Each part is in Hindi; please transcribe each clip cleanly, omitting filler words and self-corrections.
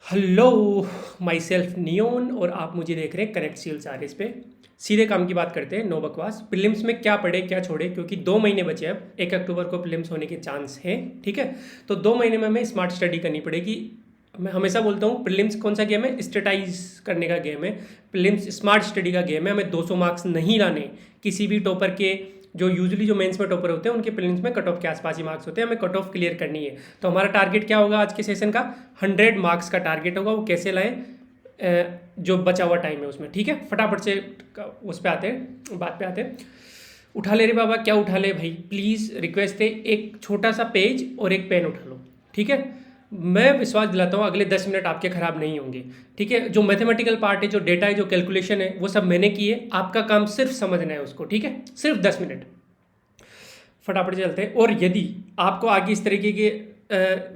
हेलो, माई सेल्फ नियोन और आप मुझे देख रहे हैं करेक्ट सील्स आर इस पे। सीधे काम की बात करते हैं, नो बकवास। प्रीलिम्स में क्या पढ़े क्या छोड़े, क्योंकि 2 महीने बचे। अब 1 अक्टूबर को प्रीलिम्स होने के चांस हैं, ठीक है। तो 2 महीने में हमें स्मार्ट स्टडी करनी पड़ेगी। मैं हमेशा बोलता हूँ प्रीलिम्स कौन सा गेम है, स्टेटाइज करने का गेम है। प्रीलिम्स स्मार्ट स्टडी का गेम है। हमें 200 मार्क्स नहीं लाने किसी भी टॉपर के। जो यूजुअली जो मेंस में टॉपर होते हैं उनके प्रीलिम्स में कट ऑफ के आसपास ही मार्क्स होते हैं। हमें कट ऑफ क्लियर करनी है। तो हमारा टारगेट क्या होगा आज के सेशन का? 100 मार्क्स का टारगेट होगा। वो कैसे लाएं? जो बचा हुआ टाइम है उसमें, ठीक है। फटाफट से उस पर आते हैं, बात पे आते हैं। उठा ले रे बाबा, क्या उठा ले भाई, प्लीज़ रिक्वेस्ट है, एक छोटा सा पेज और एक पेन उठा लो, ठीक है। मैं विश्वास दिलाता हूँ अगले 10 मिनट आपके खराब नहीं होंगे, ठीक है। जो मैथमेटिकल पार्ट है, जो डेटा है, जो कैलकुलेशन है, वो सब मैंने की है। आपका काम सिर्फ समझना है उसको, ठीक है। सिर्फ 10 मिनट, फटाफट चलते हैं। और यदि आपको आगे इस तरीके के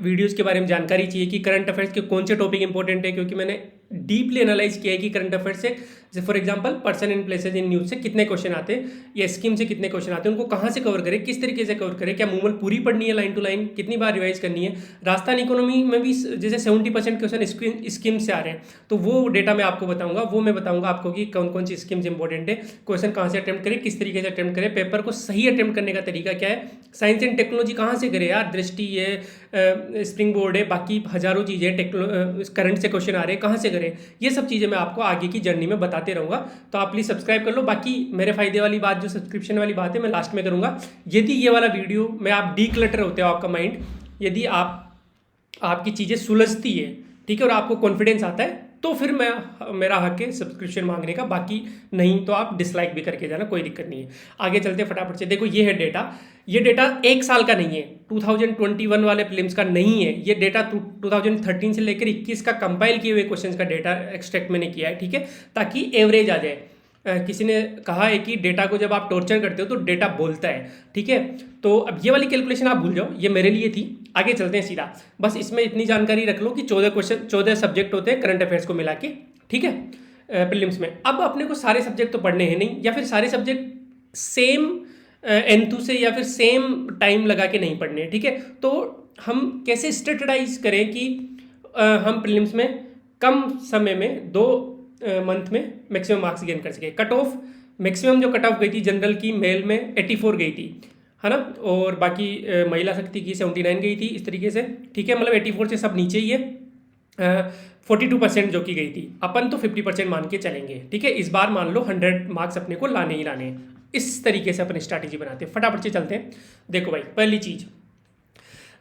वीडियोस के बारे में जानकारी चाहिए कि करंट अफेयर्स के कौन से टॉपिक इंपॉर्टेंट है, क्योंकि मैंने डीपली एनालाइज किया है कि करंट अफेयर्स से, जैसे for example person in places in news से कितने क्वेश्चन आते हैं, या स्कीम से कितने क्वेश्चन आते हैं, उनको कहाँ से कवर करें, किस तरीके से कवर करें, क्या मूवमेंट पूरी पढ़नी है लाइन टू लाइन, कितनी बार रिवाइज करनी है। राजस्थान इकोनॉमी में भी जैसे 70% क्वेश्चन स्कीम से आ रहे हैं, तो वो डेटा मैं आपको बताऊंगा। वो मैं बताऊंगा आपको कि कौन कौन सी स्कीम्स इंपॉर्टेंट है, क्वेश्चन कहाँ से अटेम्प्ट करें, किस तरीके से अटेम्प्ट करें, पेपर को सही अटेम्प्ट करने का तरीका क्या है, साइंस एंड टेक्नोलॉजी कहाँ से करें यार, दृष्टि है, स्प्रिंग बोर्ड है, बाकी हजारों चीज़ें करंट से क्वेश्चन आ रहे हैं, कहाँ से करें। ये सब चीज़ें मैं आपको आगे की जर्नी में बताते रहूँगा। तो आप प्लीज़ सब्सक्राइब कर लो। बाकी मेरे फायदे वाली बात, जो सब्सक्रिप्शन वाली बात है, मैं लास्ट में करूँगा। यदि ये वाला वीडियो में आप डीक्लटर होते हो आपका माइंड, यदि आपकी चीज़ें सुलझती है, ठीक है, और आपको कॉन्फिडेंस आता है, तो फिर मेरा हक है सब्सक्रिप्शन मांगने का। बाकी नहीं तो आप डिसलाइक भी करके जाना, कोई दिक्कत नहीं है। आगे चलते फटाफट से। देखो ये है डेटा। ये डेटा 1 साल का नहीं है, 2021 वाले फिल्म्स का नहीं है। ये डेटा 2013 से लेकर 21 का कंपाइल किए हुए क्वेश्चंस का डेटा एक्सट्रैक्ट मैंने किया है, ठीक है, ताकि एवरेज आ जाए। किसी ने कहा है कि डेटा को जब आप टॉर्चर करते हो तो डेटा बोलता है, ठीक है। तो अब ये वाली कैलकुलेशन आप भूल जाओ, ये मेरे लिए थी। आगे चलते हैं सीधा। बस इसमें इतनी जानकारी रख लो कि 14 सब्जेक्ट होते हैं करंट अफेयर्स को मिला के, ठीक है, प्रीलिम्स में। अब अपने को सारे सब्जेक्ट तो पढ़ने हैं नहीं, या फिर सारे सब्जेक्ट सेम एंथू से या फिर सेम टाइम लगा के नहीं पढ़ने हैं, ठीक है। तो हम कैसे स्ट्रेटेजाइज करें कि हम प्रीलिम्स में कम समय में 2 मंथ में मैक्सिमम मार्क्स गेन कर सके। कट ऑफ मैक्सिमम जो कट ऑफ गई थी जनरल की, मेल में 84 गई थी, है ना, और बाकी महिला शक्ति की 79 गई थी, इस तरीके से, ठीक है। मतलब 84 से सब नीचे ही है। 42% जो की गई थी, अपन तो 50% मान के चलेंगे, ठीक है। इस बार मान लो 100 मार्क्स अपने को लाने ही लाने हैं। इस तरीके से अपन स्ट्रैटेजी बनाते हैं। फटाफट से चलते हैं। देखो भाई, पहली चीज़,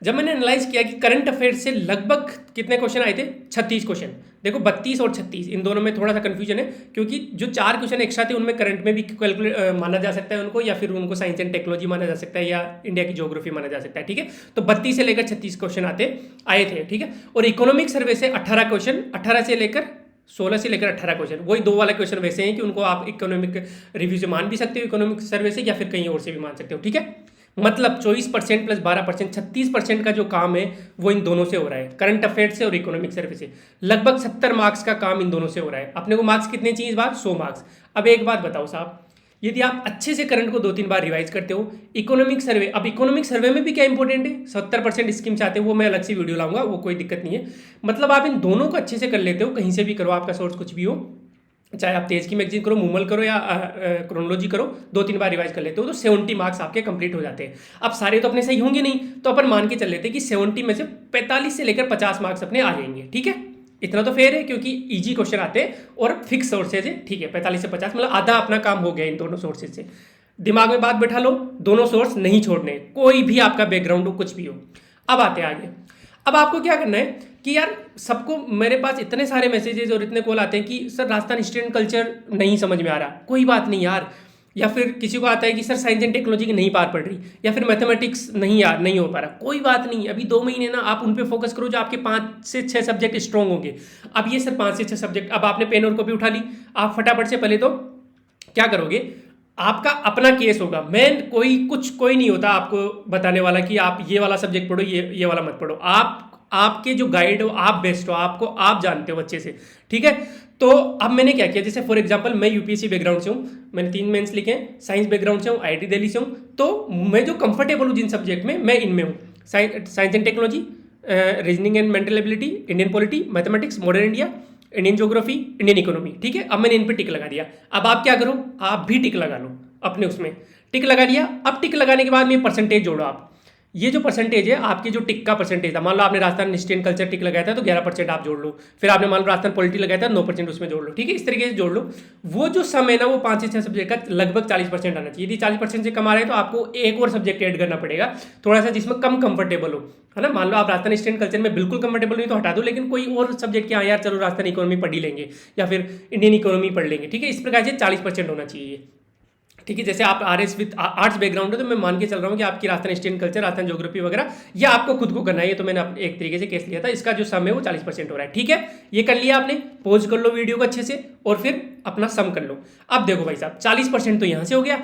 जब मैंने एनालाइज किया कि करंट अफेयर से लगभग कितने क्वेश्चन आए थे, 36 क्वेश्चन। देखो 32 और 36, इन दोनों में थोड़ा सा कंफ्यूजन है, क्योंकि जो 4 क्वेश्चन एक्स्ट्रा थे उनमें करंट में भी कैलकुलेट माना जा सकता है उनको, या फिर उनको साइंस एंड टेक्नोलॉजी माना जा सकता है, या इंडिया की ज्योग्राफी माना जा सकता है, ठीक है। तो 32 से लेकर 36 क्वेश्चन आए थे, ठीक है। और इकोनॉमिक सर्वे से 18 क्वेश्चन, 18 से लेकर 16 से लेकर 18 क्वेश्चन। वही 2 वाला क्वेश्चन वैसे हैं कि उनको आप इकोनॉमिक रिव्यू से मान भी सकते हो, इकोनॉमिक सर्वे से, या फिर कहीं और से भी मान सकते हो, ठीक है। मतलब 24% प्लस 12%, 36% का जो काम है वो इन दोनों से हो रहा है, करंट अफेयर से और इकोनॉमिक सर्वे से। लगभग 70 मार्क्स का काम इन दोनों से हो रहा है। अपने को मार्क्स कितने चाहिए इस बार? 100 मार्क्स। अब एक बात बताओ साहब, यदि आप अच्छे से करंट को 2-3 बार रिवाइज करते हो, इकोनॉमिक सर्वे, अब इकोनॉमिक सर्वे में भी क्या इंपॉर्टेंट है, 70% स्कीम चाहते हो, वो मैं अलग से वीडियो लाऊंगा, वो कोई दिक्कत नहीं है। मतलब आप इन दोनों को अच्छे से कर लेते हो, कहीं से भी करो, आपका सोर्स कुछ भी हो, चाहे आप तेज की मैगजीन करो, मूमल करो, या क्रोनोलॉजी करो, 2-3 बार रिवाइज कर लेते हो, तो 70 मार्क्स आपके कंप्लीट हो जाते हैं। अब सारे तो अपने सही होंगे नहीं, तो अपन मान के चल लेते हैं कि 70 में से 45 से लेकर 50 मार्क्स अपने आ जाएंगे, ठीक है। इतना तो फेयर है, क्योंकि इजी क्वेश्चन आते हैं और फिक्स सोर्सेज है, ठीक है। 45 से 50 मतलब आधा अपना काम हो गया इन दोनों सोर्सेज से। दिमाग में बात बैठा लो, दोनों सोर्स नहीं छोड़ने, कोई भी आपका बैकग्राउंड हो, कुछ भी हो। अब आते हैं आगे। अब आपको क्या करना है कि यार, सबको, मेरे पास इतने सारे मैसेजेस और इतने कॉल आते हैं कि sir Rajasthan history and culture नहीं समझ में आ रहा। कोई बात नहीं यार। या फिर किसी को आता है कि सर साइंस एंड टेक्नोलॉजी की नहीं पार पड़ रही, या फिर मैथमेटिक्स नहीं यार नहीं हो पा रहा। कोई बात नहीं, अभी 2 महीने ना आप उन पे फोकस करो जो आपके 5 से 6 सब्जेक्ट स्ट्रॉन्ग होंगे। अब ये सर 5 से 6 सब्जेक्ट, अब आपने पेन और कॉपी उठा ली, आप फटाफट से पहले तो क्या करोगे, आपका अपना केस होगा। मैं कोई नहीं होता आपको बताने वाला कि आप ये वाला सब्जेक्ट पढ़ो, ये वाला मत पढ़ो। आपके जो गाइड हो, आप बेस्ट हो, आपको आप जानते हो अच्छे से, ठीक है। तो अब मैंने क्या किया, जैसे फॉर एग्जांपल मैं यूपीएससी बैकग्राउंड से हूँ, मैंने 3 मेंस लिखे हैं, साइंस बैकग्राउंड से हूँ, आईआईटी दिल्ली से हूँ, तो मैं जो कंफर्टेबल हूँ जिन सब्जेक्ट में, मैं इनमें हूँ, science and technology, reasoning and mental ability, Indian polity, mathematics, modern India, Indian geography, Indian economy. ठीक है, अब मैंने इन पे टिक लगा दिया। अब आप क्या करो, आप भी टिक लगा लो अपने उसमें, टिक लगा दिया। अब टिक लगाने के बाद में परसेंटेज जोड़ो आप। ये जो परसेंटेज है आपके जो टिक का परसेंटेज था, मान लो आपने राजस्थान हिस्ट्री एंड कल्चर टिक लगाया था तो 11% आप जोड़ लो, फिर आपने मान लो राजस्थान पॉलिटी लगाया था 9% उसमें जोड़ लो। ठीक है, इस तरीके से जोड़ लो। वो जो सम है ना वो 5 से 6 सब्जेक्ट का लगभग 40% आना चाहिए। यदि 40% से कम आ रहे हैं तो आपको एक और सब्जेक्ट ऐड करना पड़ेगा थोड़ा सा, जिसमें कम कंफर्टेबल हो, है ना। मान लो आप राजस्थान हिस्ट्री एंड कल्चर में बिल्कुल कंफर्टेबल नहीं तो हटा दो, लेकिन कोई और सब्जेक्ट क्या यार चलो राजस्थान इकोनॉमी पढ़ ही लेंगे या फिर इंडियन इकोनॉमी पढ़ लेंगे। ठीक है, इस प्रकार से 40% होना चाहिए। ठीक है, जैसे आप आरएस विद आर्ट्स बैकग्राउंड है तो मैं मान के चल रहा हूँ कि आपकी Rajasthan history and culture, Rajasthan geography वगैरह ये आपको खुद को करना है। ये तो मैंने एक तरीके से केस लिया था, इसका जो सम है वो 40% हो रहा है। ठीक है, ये कर लिया आपने, पोज कर लो वीडियो को अच्छे से और फिर अपना सम कर लो। अब देखो भाई साहब, 40% तो यहाँ से हो गया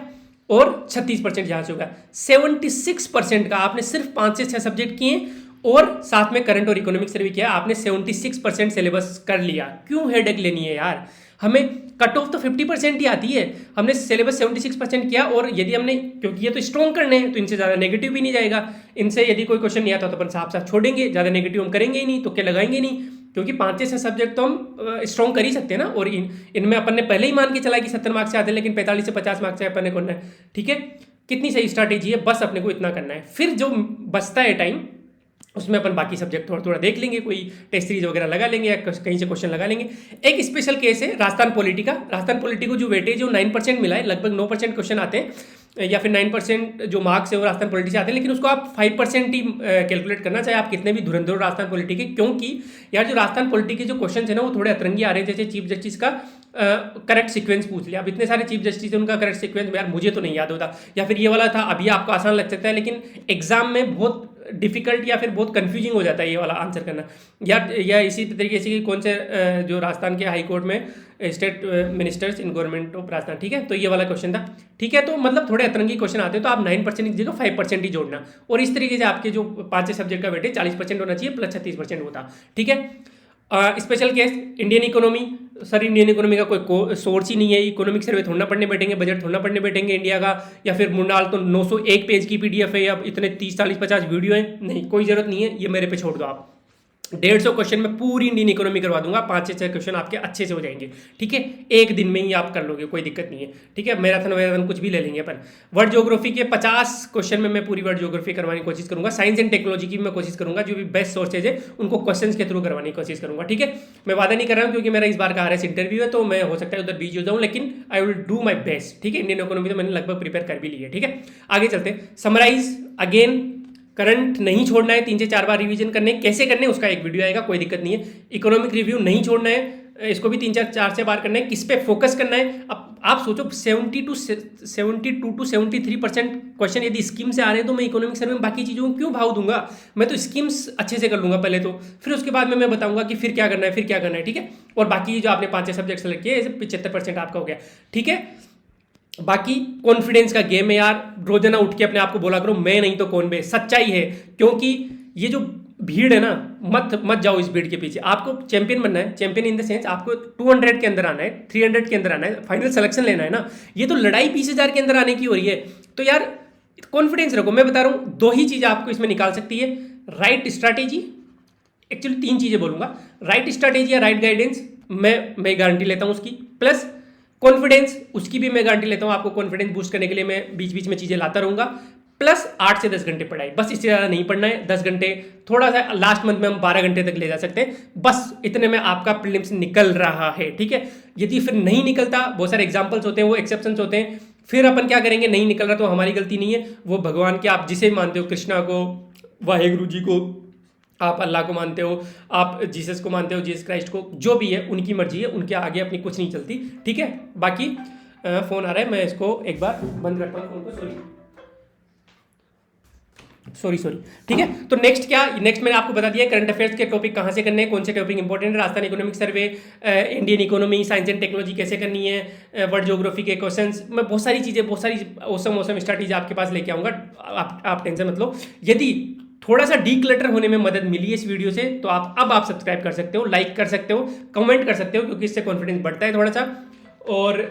और 36% यहाँ से हो गया। 76% का आपने सिर्फ 5 से 6 सब्जेक्ट किए और साथ में करंट और इकोनॉमिक्स से भी किया। आपने 76% सिलेबस कर लिया। क्यों हेडेक लेनी है यार, हमें कट ऑफ तो 50% ही आती है। हमने सिलेबस 76% किया और यदि हमने, क्योंकि ये तो स्ट्रॉन्ग करने हैं तो इनसे ज़्यादा नेगेटिव भी नहीं जाएगा। इनसे यदि कोई क्वेश्चन नहीं आता तो अपन साफ साफ छोड़ेंगे, ज़्यादा नेगेटिव हम करेंगे ही नहीं, तो क्या लगाएंगे नहीं, क्योंकि 5 से 6 सब्जेक्ट तो हम स्ट्रॉन्ग कर ही सकते हैं ना। और इनमें अपन ने पहले ही मान के चला कि 70 मार्क्स से आते हैं, लेकिन 45 से 50 मार्क्स से अपन ने करना है। ठीक है, कितनी सही स्ट्रैटेजी है, बस अपने को इतना करना है। फिर जो बचता है टाइम उसमें अपन बाकी सब्जेक्ट थोड़ा थोड़ा देख लेंगे, कोई टेस्ट सीरीज वगैरह लगा लेंगे या कहीं से क्वेश्चन लगा लेंगे। एक स्पेशल केस है राजस्थान पॉलिटी का। राजस्थान पॉलिटी को जो वेटेज है वो 9% मिला है, लगभग 9% क्वेश्चन आते हैं या फिर 9% जो मार्क्स है वो राजस्थान पॉलिटी से आते हैं, लेकिन उसको आप 5% ही कैलकुलेट करना, चाहे आप कितने भी धुरंधर राजस्थान पॉलिटी के। क्योंकि यार जो राजस्थान पॉलिटी के जो क्वेश्चन है ना वो थोड़े अतरंगी आ रहे हैं। जैसे चीफ जस्टिस का करेक्ट सीक्वेंस पूछ लिया। अब इतने सारे चीफ जस्टिस है, उनका करेक्ट सीक्वेंस यार मुझे तो नहीं याद होता, या फिर ये वाला था, अभी आपको आसान लग सकता है लेकिन एग्जाम में बहुत डिफिकल्ट या फिर बहुत कंफ्यूजिंग हो जाता है ये वाला आंसर करना। या इसी तरीके से कौन से जो राजस्थान के हाई कोर्ट में state ministers in government of Rajasthan. ठीक है, तो ये वाला क्वेश्चन था। ठीक है, तो मतलब थोड़े अतरंगी क्वेश्चन आते हैं तो आप 9% की जगह 5% ही जोड़ना, और इस तरीके से आपके जो 5 सब्जेक्ट का वेटेज 40% होना चाहिए प्लस 36% होता। ठीक है, special case Indian economy. Sir Indian economy का कोई सोर्स ही नहीं है, इकोनॉमिक सर्वे थोड़ा पढ़ने बैठेंगे, बजट थोड़ा पढ़ने बैठेंगे इंडिया का, या फिर मुंडाल तो 901 पेज की पीडीएफ है या इतने 30 40 50 वीडियो है, नहीं कोई जरूरत नहीं है, ये मेरे पे छोड़ दो आप। 150 क्वेश्चन में पूरी इंडियन इकोनॉमी करवा दूंगा, 5 से 6 क्वेश्चन आपके अच्छे से हो जाएंगे। ठीक है, एक दिन में ही आप कर लोगे, कोई दिक्कत नहीं है। ठीक है, मैराथन कुछ भी ले लेंगे अपन। वर्ल्ड ज्योग्राफी के 50 क्वेश्चन में मैं पूरी वर्ल्ड ज्योग्राफी करवाने की कोशिश करूंगा। साइंस एंड टेक्नोलॉजी की मैं कोशिश करूंगा, जो भी बेस्ट सोर्सेज है उनको क्वेश्चन के थ्रू करवाने की कोशिश करूंगा। ठीक है, मैं वादा नहीं कर रहा हूँ क्योंकि मेरा इस बार का RS इंटरव्यू है, तो मैं हो सकता है उधर बीच हो जाऊँ, लेकिन I will do my best. ठीक है, इंडियन इकोनॉमी तो मैंने लगभग प्रिपेयर कर भी ली है। ठीक है, आगे चलते। समराइज अगेन, करंट नहीं छोड़ना है, 3 से 4 बार रिवीजन करने, कैसे करने उसका एक वीडियो आएगा, कोई दिक्कत नहीं है। इकोनॉमिक रिव्यू नहीं छोड़ना है, इसको भी 3 से 4 बार करना है। किस पे फोकस करना है, अब आप सोचो 72 to 73% क्वेश्चन यदि स्कीम से आ रहे हैं तो मैं इकोनॉमिक सर्वे में बाकी चीज़ों को क्यों भाव दूंगा। मैं तो स्कीम्स अच्छे से कर लूंगा पहले तो, फिर उसके बाद में मैं बताऊंगा कि फिर क्या करना है, फिर क्या करना है। ठीक है, और बाकी जो आपने 5 सब्जेक्ट सेलेक्ट किए 75% आपका हो गया। ठीक है, बाकी कॉन्फिडेंस का गेम है यार, रोजाना उठ के अपने आप को बोला करो मैं नहीं तो कौन बे, सच्चाई है। क्योंकि ये जो भीड़ है ना, मत जाओ इस भीड़ के पीछे। आपको चैंपियन बनना है, चैंपियन इन द सेंस आपको 200 के अंदर आना है, 300 के अंदर आना है, फाइनल सिलेक्शन लेना है ना। ये तो लड़ाई 20,000 के अंदर आने की हो रही है। तो यार कॉन्फिडेंस रखो। मैं बता रहा हूँ 2 ही चीज़ आपको इसमें निकाल सकती है, राइट स्ट्रैटेजी, एक्चुअली 3 चीज़ें बोलूँगा, राइट स्ट्रैटेजी या राइट गाइडेंस, मैं गारंटी लेता हूँ उसकी, प्लस कॉन्फिडेंस, उसकी भी मैं गारंटी लेता हूँ। आपको कॉन्फिडेंस बूस्ट करने के लिए मैं बीच बीच में चीज़ें लाता रहूँगा, प्लस 8 से 10 घंटे पढ़ाई, बस इससे ज़्यादा नहीं पढ़ना है। 10 घंटे, थोड़ा सा लास्ट मंथ में हम 12 घंटे तक ले जा सकते हैं, बस इतने में आपका प्रीलिम्स निकल रहा है। ठीक है, यदि फिर नहीं निकलता, बहुत सारे एग्जाम्पल्स होते हैं, वो एक्सेप्शंस होते हैं, फिर अपन क्या करेंगे, नहीं निकल रहा तो हमारी गलती नहीं है, वो भगवान के, आप जिसे मानते हो, कृष्णा को, वाहेगुरु जी को, आप अल्लाह को मानते हो, आप जीसस को मानते हो, जीसस क्राइस्ट को, जो भी है उनकी मर्जी है, उनके आगे अपनी कुछ नहीं चलती। ठीक है, बाकी फ़ोन आ रहा है, मैं इसको एक बार बंद करता हूँ फ़ोन को, सॉरी। ठीक है, तो नेक्स्ट मैंने आपको बता दिया करंट अफेयर्स के टॉपिक कहाँ से करने हैं, कौन से टॉपिक इंपॉर्टेंट है, Rajasthan economic survey, Indian economy, science and technology कैसे करनी है, वर्ल्ड ज्योग्राफी के क्वेश्चंस, मैं बहुत सारी चीज़ें, बहुत सारी औसम स्ट्रैटेजी आपके पास लेके आऊँगा। आप टेंशन मत लो। यदि थोड़ा सा डीक्लटर होने में मदद मिली है इस वीडियो से, तो आप सब्सक्राइब कर सकते हो, लाइक कर सकते हो, कमेंट कर सकते हो, क्योंकि इससे कॉन्फिडेंस बढ़ता है थोड़ा सा। और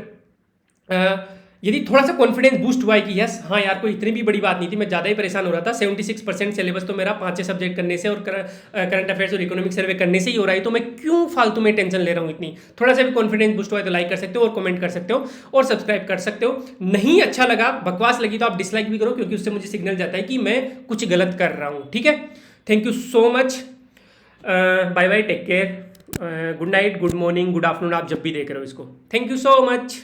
यदि थोड़ा सा कॉन्फिडेंस बूस्ट हुआ है कि यस हाँ यार कोई इतनी भी बड़ी बात नहीं थी, मैं ज़्यादा ही परेशान हो रहा था, 76% सिलेबस तो मेरा 5-6 सब्जेक्ट करने से और करंट अफेयर्स और इकोनॉमिक सर्वे करने से ही हो रहा है, तो मैं क्यों फालतू में टेंशन ले रहा हूँ इतनी। थोड़ा सा भी कॉन्फिडेंस बूस्ट हुआ है तो लाइक कर सकते हो और कमेंट कर सकते हो और सब्सक्राइब कर सकते हो। नहीं अच्छा लगा, बकवास लगी तो आप डिसलाइक भी करो, क्योंकि उससे मुझे सिग्नल जाता है कि मैं कुछ गलत कर रहा हूँ। ठीक है, thank you so much, bye bye, take care, good night, good morning, good afternoon, आप जब भी देख रहे हो इसको। Thank you so much.